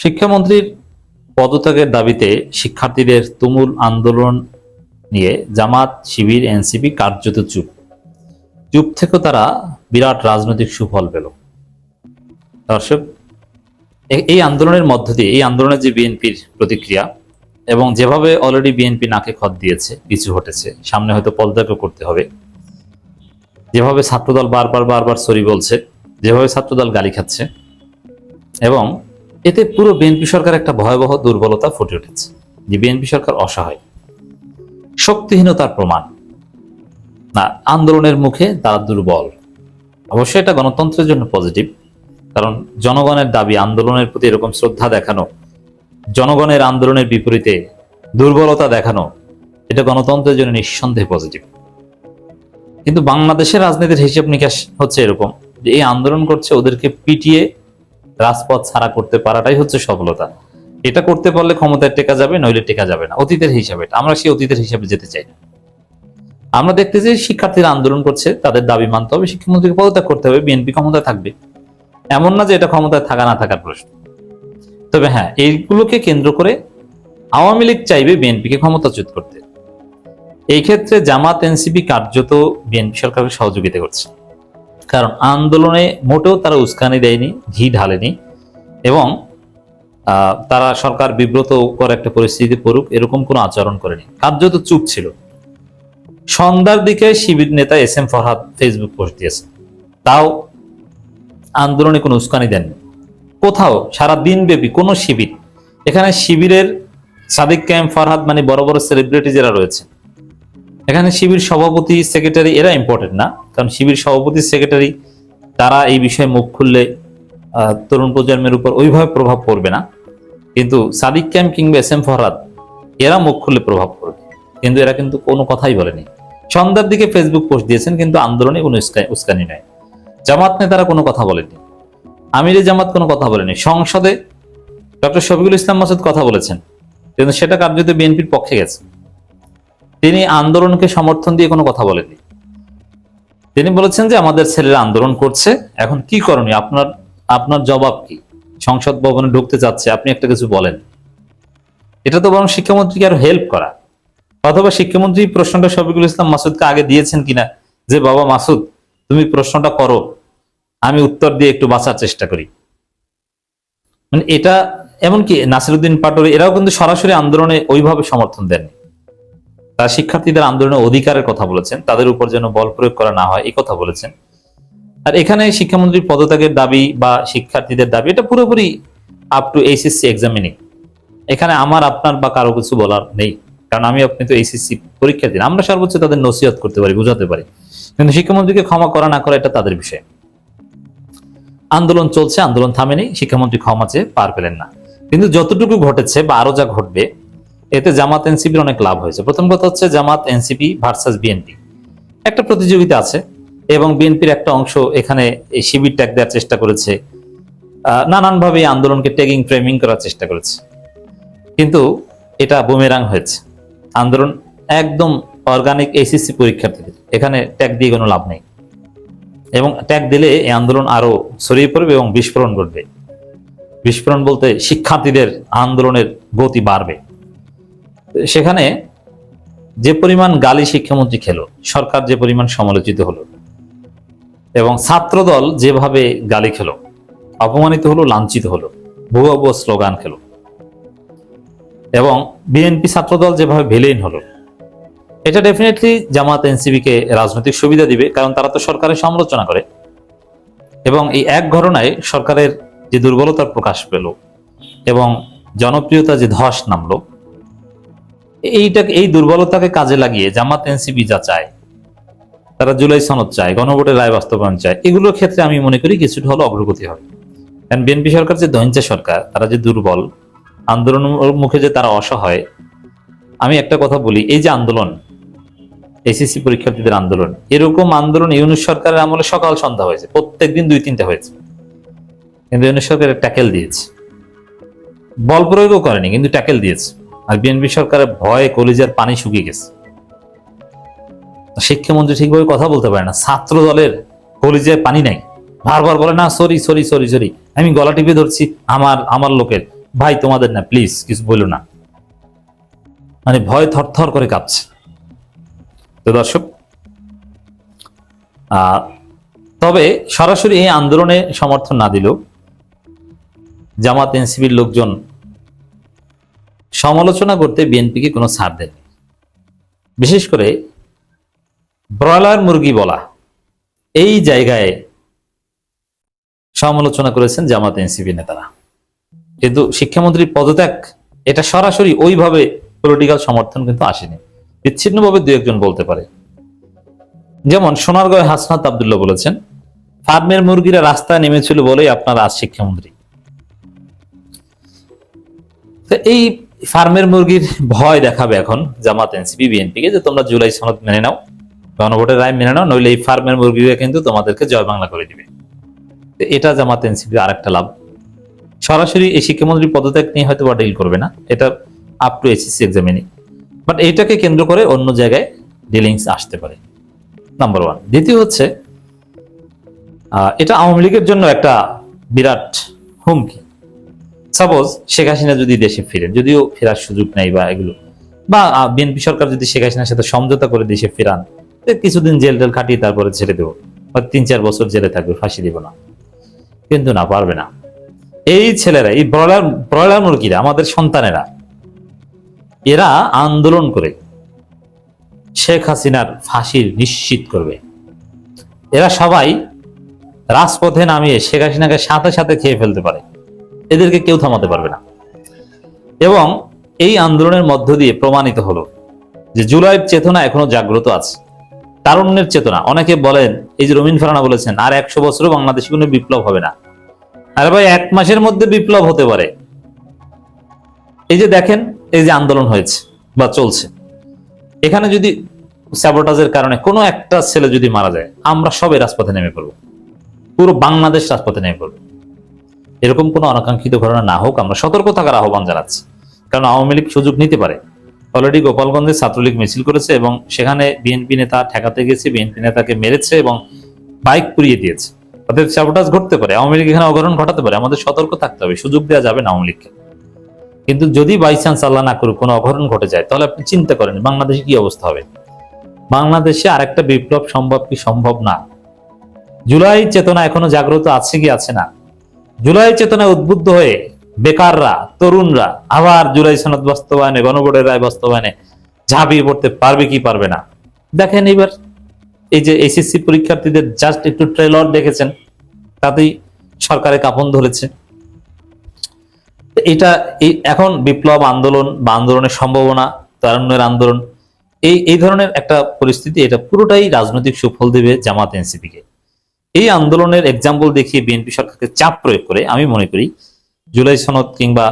শিক্ষামন্ত্রীর পদত্যাগের দাবিতে শিক্ষার্থীদের তুমুল আন্দোলন নিয়ে জামাত, শিবির, এনসিপি কার্যত চুপ। চুপ থেকেও তারা বিরাট রাজনৈতিক সুফল পেল। দর্শক, এই আন্দোলনের মধ্য দিয়ে, এই আন্দোলনের যে বিএনপির প্রতিক্রিয়া এবং যেভাবে অলরেডি বিএনপি নাকে খত দিয়েছে, পিছু হটেছে, সামনে হয়তো পদত্যাগও করতে হবে, যেভাবে ছাত্রদল বারবার সরি বলছে, যেভাবে ছাত্রদল গালি খাচ্ছে, এবং এতে পুরো বিএনপি সরকার একটা ভয়াবহ দুর্বলতা ফুটে উঠেছে যে বিএনপি সরকার অসহায়, শক্তিহীনতার প্রমাণ। না, আন্দোলনের মুখে তারা দুর্বল। অবশ্যই এটা গণতন্ত্রের জন্য পজিটিভ, কারণ জনগণের দাবি, আন্দোলনের প্রতি এরকম শ্রদ্ধা দেখানো, জনগণের আন্দোলনের বিপরীতে দুর্বলতা দেখানো, এটা গণতন্ত্রের জন্য নিঃসন্দেহে পজিটিভ। কিন্তু বাংলাদেশের রাজনীতির হিসাব নিকাশ হচ্ছে এরকম যে এই আন্দোলন করছে, ওদেরকে পিটিয়ে রাজপথ ছাড়া করতে পারাটাই হচ্ছে সফলতা। এটা করতে পারলে ক্ষমতায় টেকা যাবে, নইলে টেকা যাবে না। অতীতের হিসাবে আমরা সেই অতীতের হিসাবে যেতে চাই না। আমরা দেখতে যে শিক্ষার্থীরা আন্দোলন করছে, তাদের দাবি মানতে হবে, শিক্ষামন্ত্রীকে পদত্যাগ করতে হবে, বিএনপি ক্ষমতায় থাকবে। এমন না যে এটা ক্ষমতায় থাকা না থাকার প্রশ্ন। তবে হ্যাঁ, এইগুলোকে কেন্দ্র করে আওয়ামী লীগ চাইবে বিএনপিকে ক্ষমতাচ্যুত করতে। এই ক্ষেত্রে জামাত, এনসিপি কার্যত বিএনপি সরকারকে সহযোগিতা করছে, কারণ আন্দোলনে মোটেও তারা উস্কানি দেয়নি, ঘি ঢালেনি, এবং তারা সরকার বিব্রত করে একটা পরিস্থিতি পড়ুক এরকম কোনো আচরণ করেনি, কার্যত চুপ ছিল। সন্ধ্যার দিকে শিবির নেতা S M Farhad Facebook post দিয়েছে, তাও আন্দোলনে কোনো উস্কানি দেননি। কোথাও সারা দিন ব্যাপী কোনো শিবির, এখানে শিবিরের সাদিক কায়েম, ফরহাদ মানে বড় বড় সেলিব্রিটি যারা রয়েছে, এখানে শিবির সভাপতি, সেক্রেটারি এরা ইম্পর্টেন্ট না, কারণ শিবির সভাপতি, সেক্রেটারি তারা এই বিষয়ে মুখ খুললে তরুণ প্রজন্মের উপর ওইভাবে প্রভাব পড়বে না। কিন্তু সাদিক কায়েম কিংবা এস এম ফরহাদ এরা মুখ খুললে প্রভাব পড়বে, কিন্তু এরা কিন্তু কোনো কথাই বলেনি। সন্ধ্যার দিকে ফেসবুক পোস্ট দিয়েছেন, কিন্তু আন্দোলনে কোনো উস্কানি নয়। জামাত নেতারা কোনো কথা বলেনি, আমিরে জামাত কোনো কথা বলেনি। সংসদে ডক্টর শফিকুল ইসলাম মাসুদ কথা বলেছেন, কিন্তু সেটা কার্যত বিএনপির পক্ষে গেছে। তিনি আন্দোলনকে সমর্থন দিয়ে কোনো কথা বলেননি। তিনি বলেছেন যে আমাদের ছেলেরা আন্দোলন করছে, এখন কি করণীয়, আপনার জবাব কি? সংসদ ভবনে ঢুকতে চাচ্ছে, আপনি একটা কিছু বলেন। এটা তো বরং শিক্ষামন্ত্রীকে আরো হেল্প করা, অথবা শিক্ষামন্ত্রী প্রশ্নটা শফিকুল ইসলাম মাসুদকে আগে দিয়েছেন কিনা, যে বাবা মাসুদ তুমি প্রশ্নটা করো, আমি উত্তর দিয়ে একটু বাঁচার চেষ্টা করি। মানে এটা, এমনকি নাসিরউদ্দিন পাটোয়ারি এরাও কিন্তু সরাসরি আন্দোলনে ওইভাবে সমর্থন দেননি। তারা শিক্ষার্থীদের আন্দোলনের অধিকারের কথা বলেছেন, তাদের উপর যেন বল প্রয়োগ করা না হয় এই কথা বলেছেন। আর এখানে শিক্ষামন্ত্রীর পদত্যাগের দাবি বা শিক্ষার্থীদের দাবি, এটা পুরোপুরি আপ টু এইচএসসি এক্সামিনিং। এখানে আমার, আপনার বা কারো কিছু বলার নেই, কারণ আমি আপনি তো এইচএসসি পরীক্ষা দিন, আমরা সর্বোচ্চ তাদের নসিহত করতে পারি, বুঝাতে পারি, কিন্তু শিক্ষামন্ত্রীকে ক্ষমা করা না করা এটা তাদের বিষয়। আন্দোলন চলছে, আন্দোলন থামেনি, শিক্ষামন্ত্রী ক্ষমা চেয়ে পার পেলেন না। কিন্তু যতটুকু ঘটেছে বা আরো যা ঘটবে, এতে জামাত এনসিপির অনেক লাভ হয়েছে। প্রথম কথা হচ্ছে জামাত, এনসিপি ভার্সাস বিএনপি একটা প্রতিযোগিতা আছে, এবং বিএনপির একটা অংশ এখানে এই শিবির ট্যাগ দেওয়ার চেষ্টা করেছে, নানানভাবে আন্দোলনকে ট্যাগিং, ফ্রেমিং করার চেষ্টা করেছে, কিন্তু এটা বুমেরাং হয়েছে। আন্দোলন একদম অর্গানিক এইচএসসি পরীক্ষার্থীদের, এখানে ট্যাগ দিয়ে কোনো লাভ নেই, এবং ট্যাগ দিলে এই আন্দোলন আরো ছড়িয়ে পড়বে এবং বিস্ফোরণ ঘটবে। বিস্ফোরণ বলতে শিক্ষার্থীদের আন্দোলনের গতি বাড়বে। সেখানে যে পরিমাণ গালি শিক্ষামন্ত্রী খেলো, সরকার যে পরিমাণ সমালোচিত হলো, এবং ছাত্রদল যেভাবে গালি খেলো, অপমানিত হলো, লাঞ্ছিত হলো, ভুয়ো স্লোগান খেলো, এবং বিএনপি ছাত্রদল যেভাবে ভিলেন হলো, এটা ডেফিনেটলি জামাত এনসিপি কে রাজনৈতিক সুবিধা দিবে, কারণ তারা তো সরকারের সমালোচনা করে। এবং এই এক ঘটনায় সরকারের যে দুর্বলতার প্রকাশ পেল এবং জনপ্রিয়তা যে ধস নামলো, এই দুর্বলতাকে কাজে লাগিয়ে জামাত এনসিপি যা চায়, তারা জুলাই সনদ চায়, গণভোটের রায় বাস্তবায়ন চায়, এগুলোর ক্ষেত্রে আমি মনে করি কিছুটা হলো অগ্রগতি হবে। কারণ বিএনপি সরকার যে দৈঞ্চা সরকার, তারা যে দুর্বল, আন্দোলন মুখে যে তারা অসহায়। আমি একটা কথা বলি, এই যে আন্দোলন, এসএসসি পরীক্ষার্থীদের আন্দোলন, এরকম আন্দোলন ইউনূস সরকারের আমলে সকাল সন্ধ্যা হয়েছে, প্রত্যেকদিন 2-3টা হয়েছে, কিন্তু ইউনূস সরকারের ট্যাকেল দিয়েছে, বল প্রয়োগও করেনি, কিন্তু ট্যাকেল দিয়েছে। আর বিএনপি সরকারের ভয়ে কলিজার পানি শুকিয়ে গেছে। শিক্ষামন্ত্রী ঠিকভাবে কথা বলতে পারে না, ছাত্র দলের কলিজায় পানি নাই, বারবার বলে না সরি সরি সরি সরি, আমি গলা টিপে ধরছি আমার লোকের, ভাই তোমাদের না, প্লিজ কিছু বলো না, মানে ভয় থরথর করে কাঁপছে। তো দর্শক, তবে সরাসরি এই আন্দোলনে সমর্থন না দিলেও জামাত এনসিপির লোকজন সমালোচনা করতে বিএনপিকে কোনো ছাড় দেন। বিশেষ করে ব্রয়লার মুরগি বলা এই জায়গায় সমালোচনা করেছেন জামাত এনসিপি নেতারা। কিন্তু শিক্ষামন্ত্রীর পদত্যাগ, এটা সরাসরি ওইভাবে পলিটিক্যাল সমর্থন কিন্তু আসেনি, বিচ্ছিন্নভাবে দু একজন বলতে পারে। যেমন সোনারগাঁও হাসনাত আব্দুল্লাহ বলেছেন, ফার্মের মুরগিরা রাস্তায় নেমেছিল বলেই আপনারা আজ শিক্ষামন্ত্রী। তো এই ফার্মের মুরগির ভয় দেখাবে এখন জামাত এনসিপি বিএনপিকে, যে তোমরা জুলাই সনদ মেনে নাও, গণভোটের রায় মেনে নাও, নইলে এই ফার্মের মুরগিরা কিন্তু তোমাদেরকে জয় বাংলা করে দিবে। এটা জামাত এনসিপির আরেকটা লাভ। সরাসরি এই শিক্ষামন্ত্রীর পদত্যাগ নিয়ে হয়তো বা ডিল করবে না, এটা up to SSC examinee, but এইটাকে কেন্দ্র করে অন্য জায়গায় ডিলিংস আসতে পারে, নাম্বার ওয়ান। দ্বিতীয় হচ্ছে, এটা আওয়ামী লীগের জন্য একটা বিরাট হুমকি। সাপোজ শেখ হাসিনা যদি দেশে ফিরেন, যদিও ফেরার সুযোগ নেই বা এগুলো, বা বিএনপি সরকার যদি শেখ হাসিনার সাথে সমঝোতা করে দেশে ফেরান, কিছুদিন জেল টেল খাটিয়ে তারপরে ছেড়ে দেবো, বা 3-4 বছর জেলে থাকবে, ফাঁসি দিব না। কিন্তু না, পারবে না। এই ছেলেরা, এই ব্রয়লার মুরগিরা, আমাদের সন্তানেরা, এরা আন্দোলন করে শেখ হাসিনার ফাঁসির নিশ্চিত করবে। এরা সবাই রাজপথে নামিয়ে শেখ হাসিনাকে সাথে সাথে খেয়ে ফেলতে পারে, এদেরকে কেউ থামাতে পারবে না। এবং এই আন্দোলনের মধ্য দিয়ে প্রমাণিত হলো যে জুলাইয়ের চেতনা এখনো জাগ্রত আছে, তারুণ্যের চেতনা। অনেকে বলেন, এই যে রমিন ফারানা বলেছেন, আর 100 বছরও বাংলাদেশে কোনো বিপ্লব হবে না। আরে ভাই, 1 মাসের মধ্যে বিপ্লব হতে পারে। এই যে দেখেন, এই যে আন্দোলন হয়েছে বা চলছে, এখানে যদি স্যাবোটাজের কারণে কোনো একটা ছেলে যদি মারা যায়, আমরা সবাই রাজপথে নেমে পড়বো, পুরো বাংলাদেশ রাজপথে নেমে পড়বে। এরকম কোনো অনাকাঙ্ক্ষিত ঘটনা না হোক, আমরা সতর্ক থাকার আহ্বান জানাচ্ছি। কারণ আওয়ামী লীগ সুযোগ নিতে পারে। অলরেডি গোপালগঞ্জে ছাত্রলীগ মিছিল করেছে এবং সেখানে বিএনপি নেতা ঠেকাতে গেছে, বিএনপি নেতাকে মেরেছে এবং বাইক পুড়িয়ে দিয়েছে। অর্থাৎ স্যাবোটাজ ঘটতে পারে, আওয়ামী লীগ এখানে অঘটন ঘটাতে পারে। আমাদের সতর্ক থাকতে হবে, সুযোগ দেওয়া যাবে না আওয়ামী লীগকে। কিন্তু যদি বাই চান্স আল্লাহ না করুক কোনো অঘটন ঘটে যায়, তাহলে আপনি চিন্তা করেন বাংলাদেশে কি অবস্থা হবে। বাংলাদেশে আরেকটা বিপ্লব সম্ভব কি সম্ভব না? জুলাই চেতনা এখনো জাগ্রত আছে কি আছে না? জুলাই চেতনায় উদ্বুদ্ধ হয়ে বেকাররা, তরুণরা আবার জুলাই সনদ বাস্তবায়নে, গণভোটের রায় বাস্তবায়নে ঝাঁপিয়ে পড়তে পারবে কি পারবে না? দেখেন এবার এই যে এসএসসি পরীক্ষার্থীদের জাস্ট একটু ট্রেলার দেখেছেন, তাতেই সরকারে কাঁপন ধরেছে। এটা এখন বিপ্লব আন্দোলন বা আন্দোলনের সম্ভাবনা, তারুণ্যের আন্দোলন, এই ধরনের একটা পরিস্থিতি, এটা পুরোটাই রাজনৈতিক সুফল দেবে জামাত এনসিপিকে। এই আন্দোলনের এক্সাম্পল দেখিয়ে বিএনপি সরকারকে চাপ প্রয়োগ করে আমি মনে করি জুলাই সনদ কিংবা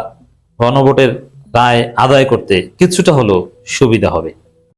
গণভোটের রায় আদায় করতে কিছুটা হলেও সুবিধা হবে।